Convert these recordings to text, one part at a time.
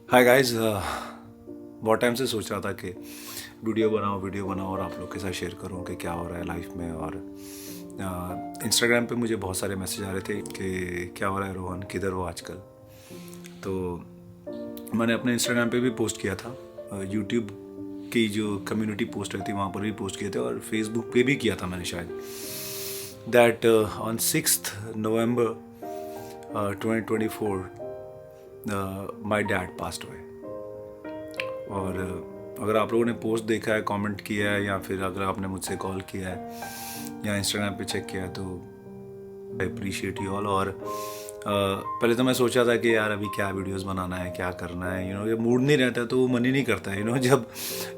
Hi guys, बहुत time से सोच रहा था कि वीडियो बनाऊं और आप लोग के साथ शेयर करूं कि क्या हो रहा है लाइफ में। और इंस्टाग्राम पे मुझे बहुत सारे मैसेज आ रहे थे कि क्या हो रहा है रोहन, किधर हो आजकल। तो मैंने अपने इंस्टाग्राम पे भी पोस्ट किया था, यूट्यूब की जो कम्युनिटी पोस्ट रहती है वहाँ पर भी पोस्ट किए थे, और फेसबुक पे भी किया था मैंने शायद। That on 6th November 2024 my dad passed away. और अगर आप लोगों ने पोस्ट देखा है, कमेंट किया है, या फिर अगर आपने मुझसे कॉल किया है या इंस्टाग्राम पे चेक किया है, तो आई अप्रिशिएट यू ऑल। और पहले तो मैं सोचा था कि यार अभी क्या वीडियोस बनाना है, क्या करना है, ये मूड नहीं रहता तो वो मन ही नहीं करता है, जब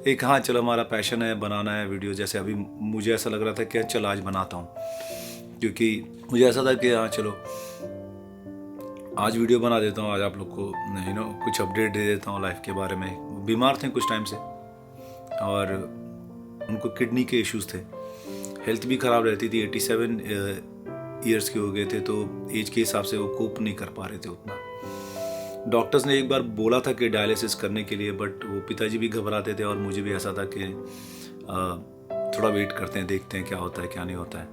एक हाँ चलो हमारा पैशन है बनाना है वीडियो। जैसे अभी मुझे ऐसा लग रहा था कि चल आज बनाता हूँ, क्योंकि मुझे ऐसा था कि हाँ चलो आज वीडियो बना देता हूँ, आज आप लोग को कुछ अपडेट दे देता हूँ लाइफ के बारे में। बीमार थे कुछ टाइम से और उनको किडनी के इश्यूज थे, हेल्थ भी ख़राब रहती थी। 87 ईयर्स के हो गए थे, तो एज के हिसाब से वो कोप नहीं कर पा रहे थे उतना। डॉक्टर्स ने एक बार बोला था कि डायलिसिस करने के लिए, बट वो पिताजी भी घबराते थे और मुझे भी ऐसा था कि थोड़ा वेट करते हैं, देखते हैं क्या होता है क्या नहीं होता है।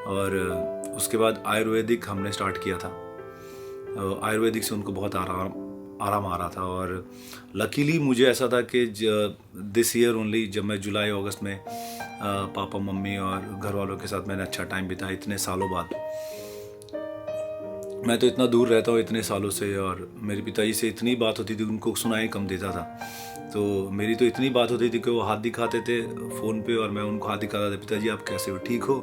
और उसके बाद आयुर्वेदिक हमने स्टार्ट किया था। आयुर्वेदिक से उनको बहुत आराम आ रहा था। और लकीली मुझे ऐसा था कि दिस ईयर ओनली, जब मैं जुलाई अगस्त में पापा मम्मी और घर वालों के साथ मैंने अच्छा टाइम बिताया इतने सालों बाद। मैं तो इतना दूर रहता हूँ इतने सालों से, और मेरे पिताजी से इतनी बात होती थी, उनको सुनाई कम देता था। तो मेरी तो इतनी बात होती थी कि वो हाथ दिखाते थे फ़ोन पे और मैं उनको हाथ दिखाता था, पिताजी आप कैसे हो, ठीक हो।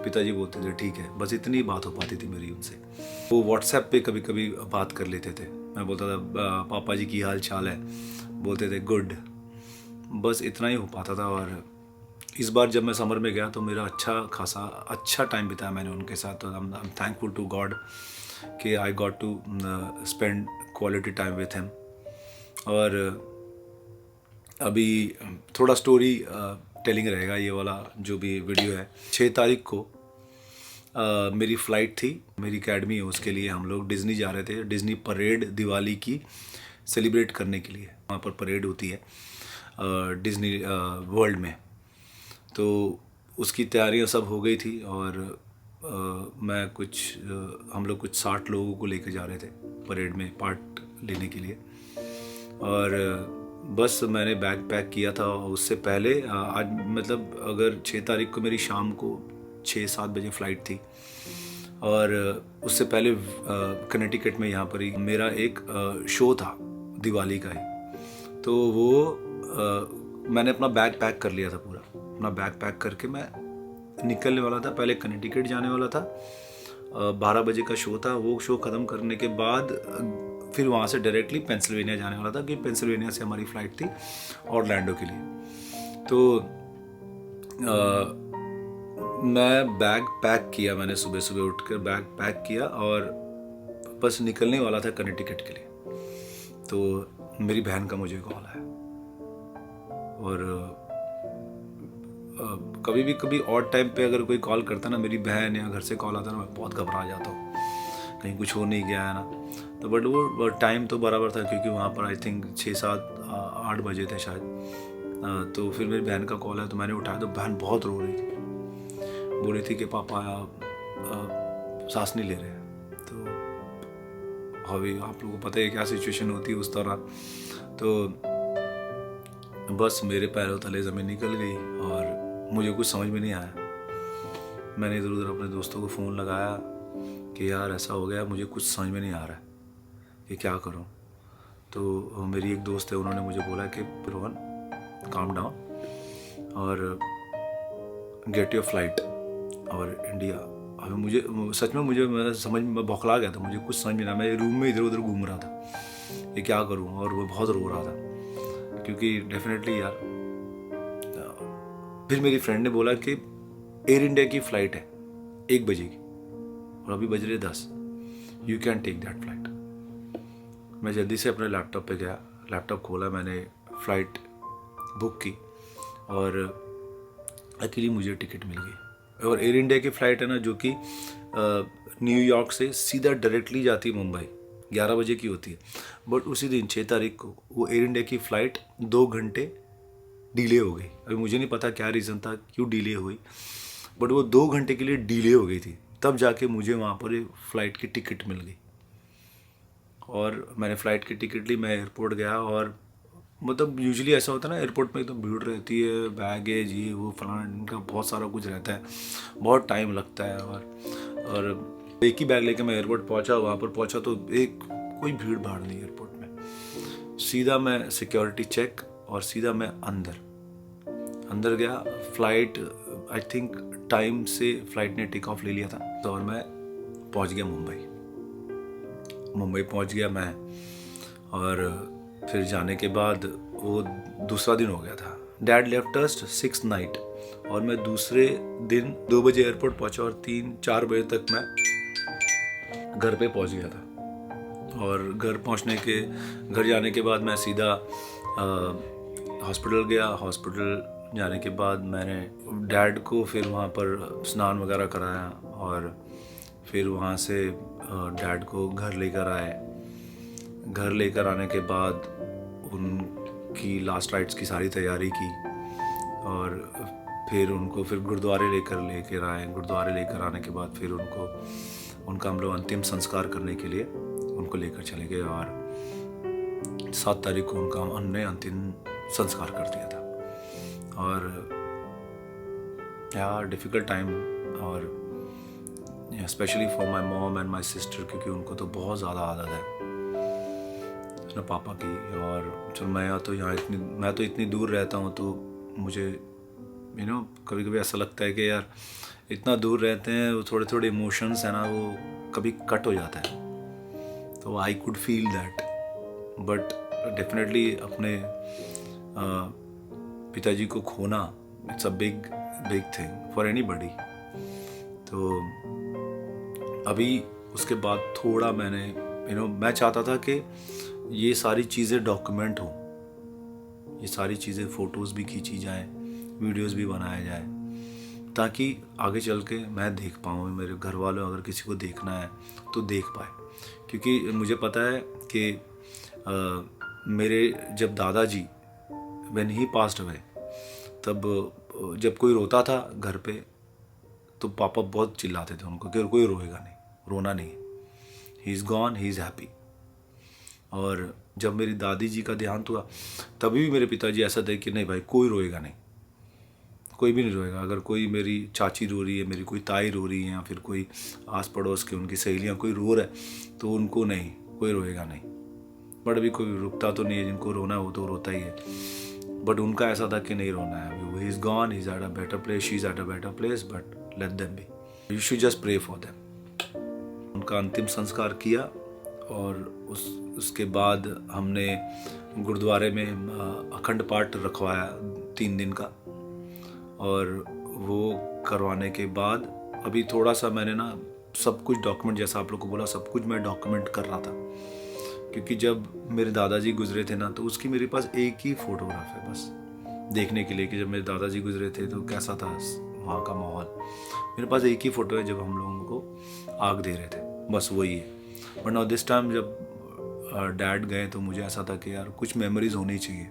पिताजी बोलते थे ठीक है, बस इतनी बात हो पाती थी मेरी उनसे। वो व्हाट्सएप पे कभी कभी बात कर लेते थे, मैं बोलता था पापा जी की हाल चाल है, बोलते थे गुड, बस इतना ही हो पाता था। और इस बार जब मैं समर में गया तो मेरा अच्छा टाइम बिताया मैंने उनके साथ। तो I am thankful to God कि I got to spend quality time with him. और अभी थोड़ा स्टोरी टेलिंग रहेगा ये वाला जो भी वीडियो है। 6 तारीख को मेरी फ़्लाइट थी, मेरी एकेडमी है उसके लिए हम लोग डिज़नी जा रहे थे। डिज़नी परेड दिवाली की सेलिब्रेट करने के लिए वहाँ पर परेड होती है डिज़नी वर्ल्ड में। तो उसकी तैयारियां सब हो गई थी, और हम लोग कुछ 60 लोगों को लेकर जा रहे थे परेड में पार्ट लेने के लिए। और बस मैंने बैग पैक किया था उससे पहले। आज मतलब अगर 6 तारीख को मेरी शाम को 6-7 बजे फ़्लाइट थी, और उससे पहले कनेटिकट में यहाँ पर ही मेरा एक शो था दिवाली का ही। तो वो मैंने अपना बैग पैक कर लिया था पूरा। अपना बैग पैक करके मैं निकलने वाला था, पहले कनेटिकट जाने वाला था। 12 बजे का शो था, वो शो ख़त्म करने के बाद फिर वहाँ से डायरेक्टली पेंसिल्वेनिया जाने वाला था, कि पेंसिल्वेनिया से हमारी फ़्लाइट थी ऑरलैंडो के लिए। तो मैं बैग पैक किया, मैंने सुबह सुबह उठकर बैग पैक किया और बस निकलने वाला था कनेटिकट के लिए। तो मेरी बहन का मुझे कॉल आया। और कभी ऑड टाइम पे अगर कोई कॉल करता ना, मेरी बहन या घर से कॉल आता ना, मैं बहुत घबरा जाता हूँ, कहीं कुछ हो नहीं गया है ना। तो बट वो टाइम तो बराबर था, क्योंकि वहाँ पर आई थिंक 6-7-8 बजे थे शायद। तो फिर मेरी बहन का कॉल आया तो मैंने उठाया, तो बहन बहुत रो रही थी, बोल रही थी कि पापा सांस नहीं ले रहे। तो अभी आप लोगों को पता है क्या सिचुएशन होती है उस दौरान। तो बस मेरे पैरों तले ज़मीन निकल गई और मुझे कुछ समझ में नहीं आया। मैंने इधर उधर अपने दोस्तों को फ़ोन लगाया कि यार ऐसा हो गया, मुझे कुछ समझ में नहीं आ रहा है कि क्या करूं। तो मेरी एक दोस्त है, उन्होंने मुझे बोला कि रोहन काम डाउन और गेट योर फ्लाइट और इंडिया। अभी मुझे सच में मैं समझ में बौखला गया था, मुझे कुछ समझ में नहीं आया। मैं रूम में इधर उधर घूम रहा था ये क्या करूं, और वो बहुत रो रहा था क्योंकि डेफिनेटली यार। फिर मेरी फ्रेंड ने बोला कि एयर इंडिया की फ़्लाइट है 1 बजे की और अभी बज रहे 10, you can take that flight. मैं जल्दी से अपने लैपटॉप पे गया, लैपटॉप खोला, मैंने फ़्लाइट बुक की और अकेली मुझे टिकट मिल गई। और एयर इंडिया की फ़्लाइट है ना, जो कि न्यूयॉर्क से सीधा डायरेक्टली जाती है मुंबई, 11 बजे की होती है। बट उसी दिन 6 तारीख को वो एयर इंडिया की फ़्लाइट 2 घंटे डिले हो गई। अभी मुझे नहीं पता क्या रीज़न था, क्यों डिले हुई, बट वो 2 घंटे के लिए डिले हो गई थी। तब जाके मुझे वहाँ पर एक फ़्लाइट की टिकट मिल गई और मैंने फ़्लाइट की टिकट ली। मैं एयरपोर्ट गया और मतलब यूजुअली ऐसा होता है ना, एयरपोर्ट में एकदम भीड़ रहती है, बैगेज ये वो फलाना इनका बहुत सारा कुछ रहता है, बहुत टाइम लगता है। और एक ही बैग लेके मैं एयरपोर्ट पहुंचा। वहाँ पर पहुंचा तो एक कोई भीड़ भाड़ नहीं एयरपोर्ट में। सीधा मैं सिक्योरिटी चेक और सीधा मैं अंदर गया। फ़्लाइट आई थिंक टाइम से फ़्लाइट ने टेक ऑफ ले लिया था। तो और मैं पहुंच गया मुंबई पहुंच गया मैं। और फिर जाने के बाद वो दूसरा दिन हो गया था। डैड लेफ्ट अस 6th नाइट और मैं दूसरे दिन 2 बजे एयरपोर्ट पहुंचा और 3-4 बजे तक मैं घर पे पहुंच गया था। और घर जाने के बाद मैं सीधा हॉस्पिटल गया। हॉस्पिटल जाने के बाद मैंने डैड को फिर वहाँ पर स्नान वगैरह कराया और फिर वहाँ से डैड को घर लेकर आए। घर लेकर आने के बाद उनकी लास्ट राइट्स की सारी तैयारी की और फिर उनको फिर गुरुद्वारे लेकर आए। गुरुद्वारे लेकर आने के बाद फिर उनका हम लोग अंतिम संस्कार करने के लिए उनको लेकर चले गए और 7 तारीख को उनका हमने अंतिम संस्कार कर दिया था। और यार डिफ़िकल्ट टाइम, और specially for my mom and my sister, क्योंकि उनको तो बहुत ज़्यादा आदत है ना पापा की। और चलो मैं तो इतनी दूर रहता हूँ, तो मुझे कभी कभी ऐसा लगता है कि यार इतना दूर रहते हैं, वो थोड़े थोड़े इमोशंस है ना, वो कभी कट हो जाता है। तो I could feel that, but definitely अपने पिताजी को खोना it's a big thing for anybody. तो अभी उसके बाद थोड़ा मैंने मैं चाहता था कि ये सारी चीज़ें डॉक्यूमेंट हो, ये सारी चीज़ें फ़ोटोज़ भी खींची जाएं, वीडियोज़ भी बनाया जाए, ताकि आगे चल के मैं देख पाऊँ, मेरे घर वालों अगर किसी को देखना है तो देख पाए। क्योंकि मुझे पता है कि मेरे जब दादाजी व्हेन ही पास्ड अवे, तब जब कोई रोता था घर पे तो पापा बहुत चिल्लाते थे उनको कि कोई रोएगा नहीं, रोना नहीं, ही is gone, he is happy. और जब मेरी दादी जी का देहांत हुआ तभी भी मेरे पिताजी ऐसा थे कि नहीं भाई कोई रोएगा नहीं, कोई भी नहीं रोएगा। अगर कोई मेरी चाची रो रही है, मेरी कोई ताई रो रही है, या फिर कोई आस पड़ोस के उनकी सहेलियाँ कोई रो रहा है, तो उनको नहीं, कोई रोएगा नहीं। बट अभी कोई रुकता तो नहीं है, जिनको रोना है वो तो रोता ही है। बट उनका ऐसा था कि नहीं रोना है, he is gone, he is at a better place, she is at a better place, but let them be, you should just pray for them. उनका अंतिम संस्कार किया और उसके बाद हमने गुरुद्वारे में अखंड पाठ रखवाया 3 दिन का। और वो करवाने के बाद अभी थोड़ा सा मैंने ना सब कुछ डॉक्यूमेंट, जैसा आप लोग को बोला, सब कुछ मैं डॉक्यूमेंट कर रहा था। क्योंकि जब मेरे दादाजी गुजरे थे ना, तो उसकी मेरे पास एक ही फ़ोटोग्राफ है बस देखने के लिए कि जब मेरे दादाजी गुजरे थे तो कैसा था वहाँ का माहौल। मेरे पास एक ही फ़ोटो है जब हम लोगों को आग दे रहे थे, बस वही है। बट नाउ दिस टाइम जब डैड गए तो मुझे ऐसा था कि यार कुछ मेमोरीज होनी चाहिए।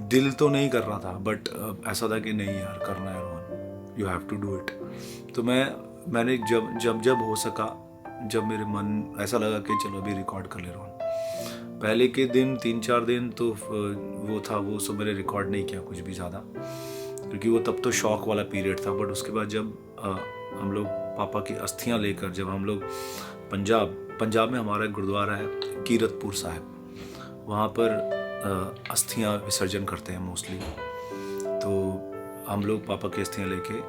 दिल तो नहीं कर रहा था, बट ऐसा था कि नहीं यार करना है Rohan, you have to do it. तो मैंने जब हो सका, जब मेरे मन ऐसा लगा कि चलो अभी रिकॉर्ड कर ले रोहन, पहले के दिन 3-4 दिन तो वो सब मैंने रिकॉर्ड नहीं किया कुछ भी ज़्यादा, क्योंकि वो तब तो शौक वाला पीरियड था। बट उसके बाद जब हम लोग पापा की अस्थियां लेकर, जब हम लोग पंजाब में हमारा एक गुरुद्वारा है कीरतपुर साहिब, वहाँ पर अस्थियां विसर्जन करते हैं मोस्टली। तो हम लोग पापा की अस्थियां लेके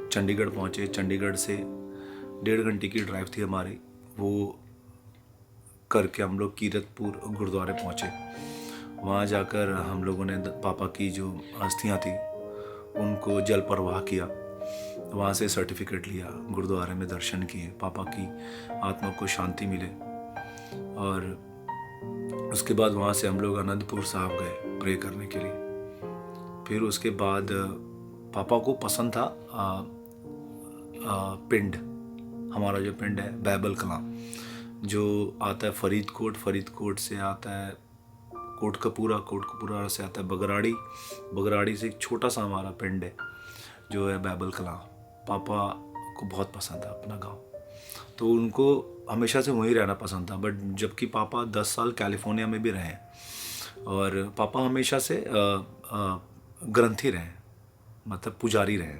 चंडीगढ़ पहुँचे। चंडीगढ़ से 1.5 घंटे की ड्राइव थी हमारी, वो करके हम लोग कीरतपुर गुरुद्वारे पहुँचे। वहाँ जाकर हम लोगों ने पापा की जो अस्थियां थी उनको जल प्रवाह किया, वहाँ से सर्टिफिकेट लिया, गुरुद्वारे में दर्शन किए, पापा की आत्मा को शांति मिले। और उसके बाद वहाँ से हम लोग आनंदपुर साहब गए प्रे करने के लिए। फिर उसके बाद पापा को पसंद था पिंड, हमारा जो पिंड है बैबल कलां, जो आता है फरीदकोट से आता है कोटकपूरा से आता है बगराड़ी से एक छोटा सा हमारा पिंड है जो है बैबल कलां। पापा को बहुत पसंद है अपना गांव, तो उनको हमेशा से वहीं रहना पसंद था। बट जबकि पापा 10 साल कैलिफोर्निया में भी रहे हैं, और पापा हमेशा से ग्रंथी रहे, मतलब पुजारी रहे,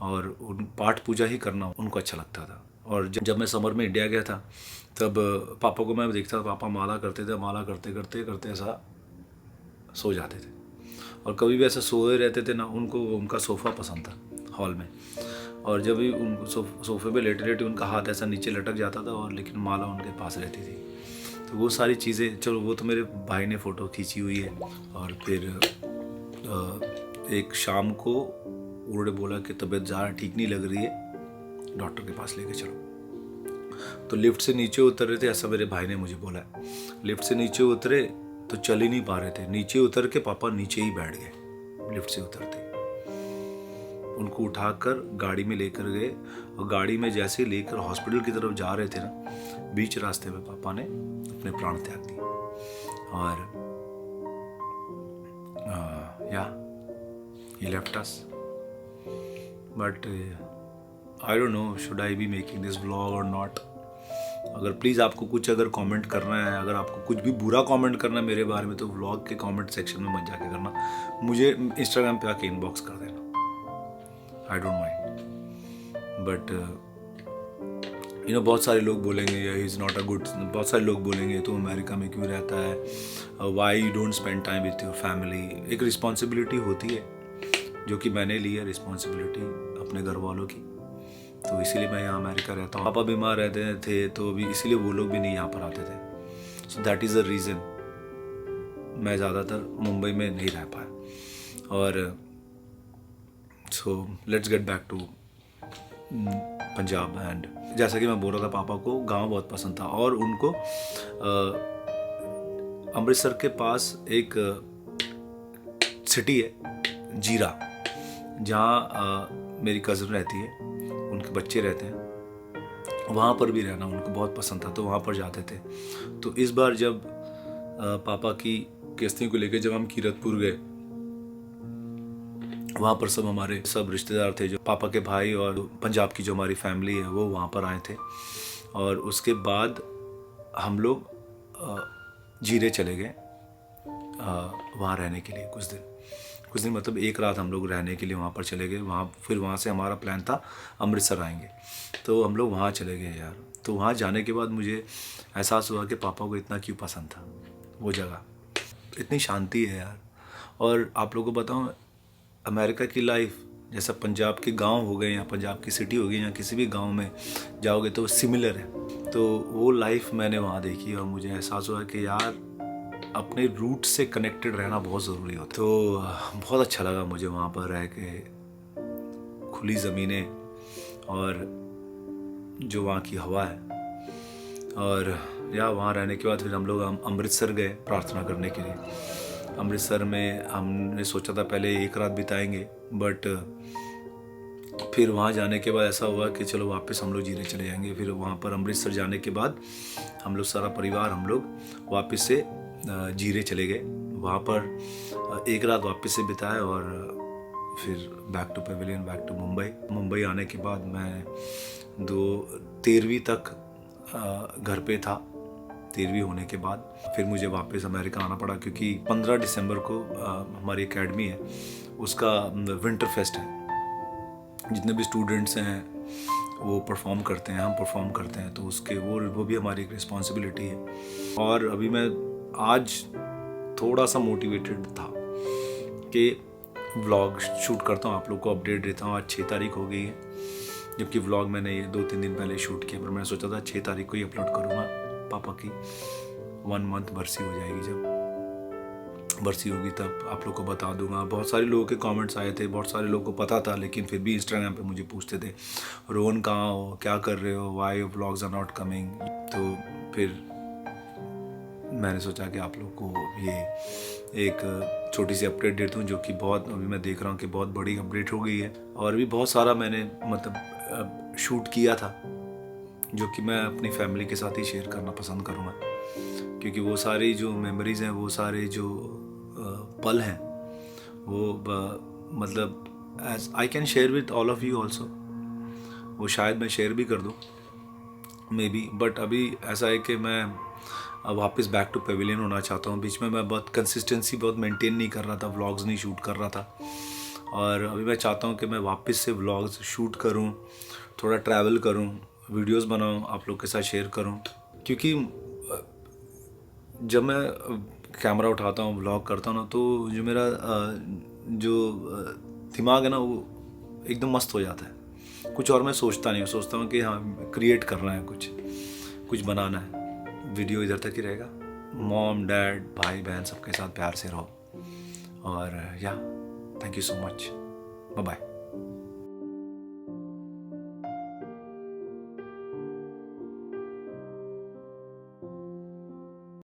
और उन पाठ पूजा ही करना उनको अच्छा लगता था। और जब मैं समर में इंडिया गया था तब पापा को मैं देखता था, पापा माला करते थे, माला करते करते करते ऐसा सो जाते थे, और कभी भी ऐसा सोए रहते थे ना, उनको उनका सोफ़ा पसंद था हॉल में, और जब भी उनको सोफे पे लेटे लेटे उनका हाथ ऐसा नीचे लटक जाता था, और लेकिन माला उनके पास रहती थी। तो वो सारी चीज़ें, चलो वो तो मेरे भाई ने फ़ोटो खींची हुई है। और फिर एक शाम को उन्होंने बोला कि तबीयत ज़्यादा ठीक नहीं लग रही है, डॉक्टर के पास लेके चलो। तो लिफ्ट से नीचे उतर रहे थे, ऐसा मेरे भाई ने मुझे बोला है। लिफ्ट से नीचे उतरे तो चल ही नहीं पा रहे थे, नीचे उतर के पापा नीचे ही बैठ गए लिफ्ट से उतरते। उनको उठाकर गाड़ी में लेकर गए, और गाड़ी में जैसे लेकर हॉस्पिटल की तरफ जा रहे थे ना, बीच रास्ते में पापा ने अपने प्राण त्याग दिए। और he left us. But I don't know, should I be making this vlog or not? अगर प्लीज़ आपको कुछ अगर कमेंट करना है, अगर आपको कुछ भी बुरा कमेंट करना है मेरे बारे में, तो व्लॉग के कमेंट सेक्शन में मत जाके करना, मुझे इंस्टाग्राम पे आके इनबॉक्स कर देना, आई डोंट माइंड। बट बहुत सारे लोग बोलेंगे he is not a good, बहुत सारे लोग बोलेंगे तो अमेरिका में क्यों रहता है, why you don't spend time with your family. एक रिस्पॉन्सिबिलिटी होती है जो कि मैंने ली है, रिस्पॉन्सिबिलिटी अपने घर वालों की, तो इसीलिए मैं यहाँ अमेरिका रहता हूँ। पापा बीमार रहते थे तो भी इसीलिए वो लोग भी नहीं यहाँ पर आते थे, so that is the reason मैं ज़्यादातर मुंबई में नहीं रह पाया। और so let's get back to Punjab. And जैसा कि मैं बोल रहा था, पापा को गांव बहुत पसंद था, और उनको अमृतसर के पास एक सिटी है जीरा, जहाँ मेरी कज़न रहती है, उनके बच्चे रहते हैं, वहाँ पर भी रहना उनको बहुत पसंद था, तो वहाँ पर जाते थे। तो इस बार जब पापा की किस्तियों को लेकर जब हम कीरतपुर गए, वहाँ पर हमारे सब रिश्तेदार थे, जो पापा के भाई और पंजाब की जो हमारी फैमिली है वो वहाँ पर आए थे। और उसके बाद हम लोग जीरे चले गए वहाँ रहने के लिए कुछ दिन, मतलब एक रात हम लोग रहने के लिए वहाँ पर चले गए। फिर वहाँ से हमारा प्लान था अमृतसर आएंगे, तो हम लोग वहाँ चले गए यार। तो वहाँ जाने के बाद मुझे एहसास हुआ कि पापा को इतना क्यों पसंद था वो जगह, इतनी शांति है यार। और आप लोगों को बताऊँ, अमेरिका की लाइफ जैसा पंजाब के गांव हो गए या पंजाब की सिटी हो गई, या किसी भी गांव में जाओगे तो सिमिलर है। तो वो लाइफ मैंने वहाँ देखी, और मुझे एहसास हुआ कि यार अपने रूट से कनेक्टेड रहना बहुत ज़रूरी होता है। तो बहुत अच्छा लगा मुझे वहाँ पर रह के, खुली ज़मीनें और जो वहाँ की हवा है। और या वहाँ रहने के बाद फिर हम लोग अमृतसर गए प्रार्थना करने के लिए। अमृतसर में हमने सोचा था पहले एक रात बिताएंगे, बट फिर वहाँ जाने के बाद ऐसा हुआ कि चलो वापस हम लोग जीरे चले जाएंगे। फिर वहाँ पर अमृतसर जाने के बाद हम लोग सारा परिवार हम लोग वापस से जीरे चले गए। वहाँ पर एक रात वापस से बिताए, और फिर back to pavilion, back to Mumbai आने के बाद मैं 13वीं तक घर पे था। 13वीं होने के बाद फिर मुझे वापस अमेरिका आना पड़ा, क्योंकि 15 दिसंबर को हमारी एकेडमी है, उसका विंटर फेस्ट है। जितने भी स्टूडेंट्स हैं वो परफॉर्म करते हैं, हम परफॉर्म करते हैं, तो उसके वो भी हमारी एक रिस्पॉन्सिबिलिटी है। और अभी मैं आज थोड़ा सा मोटिवेटेड था कि व्लॉग शूट करता हूँ, आप लोग को अपडेट देता हूँ। आज 6 तारीख हो गई है, जबकि व्लॉग मैंने ये 2-3 दिन पहले शूट किया, पर मैंने सोचा था 6 तारीख को ही अपलोड करूँगा। पापा की 1 मंथ बरसी हो जाएगी, जब बरसी होगी तब आप लोग को बता दूंगा। बहुत सारे लोगों के कमेंट्स आए थे, बहुत सारे लोगों को पता था, लेकिन फिर भी इंस्टाग्राम पे मुझे पूछते थे, रोहन कहाँ हो, क्या कर रहे हो, why vlogs are not coming. तो फिर मैंने सोचा कि आप लोग को ये एक छोटी सी अपडेट देता हूँ, जो कि बहुत अभी मैं देख रहा हूँ कि बहुत बड़ी अपडेट हो गई है। और भी बहुत सारा मैंने मतलब शूट किया था, जो कि मैं अपनी फैमिली के साथ ही शेयर करना पसंद करूँगा, क्योंकि वो सारी जो मेमोरीज़ हैं, वो सारे जो पल हैं, वो मतलब as I can share with all of you also, वो शायद मैं शेयर भी कर दूँ मे बी, बट अभी ऐसा है कि मैं अब वापस बैक टू पेविलियन होना चाहता हूँ। बीच में मैं बहुत कंसिस्टेंसी बहुत मेंटेन नहीं कर रहा था, व्लॉग्स नहीं शूट कर रहा था, और अभी मैं चाहता हूँ कि मैं वापस से व्लॉग्स शूट करूँ, थोड़ा ट्रैवल करूँ, वीडियोस बनाऊँ, आप लोग के साथ शेयर करूँ, क्योंकि जब मैं कैमरा उठाता हूँ, व्लॉग करता हूँ ना, तो जो मेरा जो दिमाग है ना, वो एकदम मस्त हो जाता है। कुछ और मैं सोचता नहीं हूँ, सोचता हूँ कि हाँ क्रिएट करना है, कुछ बनाना है। वीडियो इधर तक ही रहेगा। मॉम, डैड, भाई बहन सबके साथ प्यार से रहो, और या thank you so much, bye bye.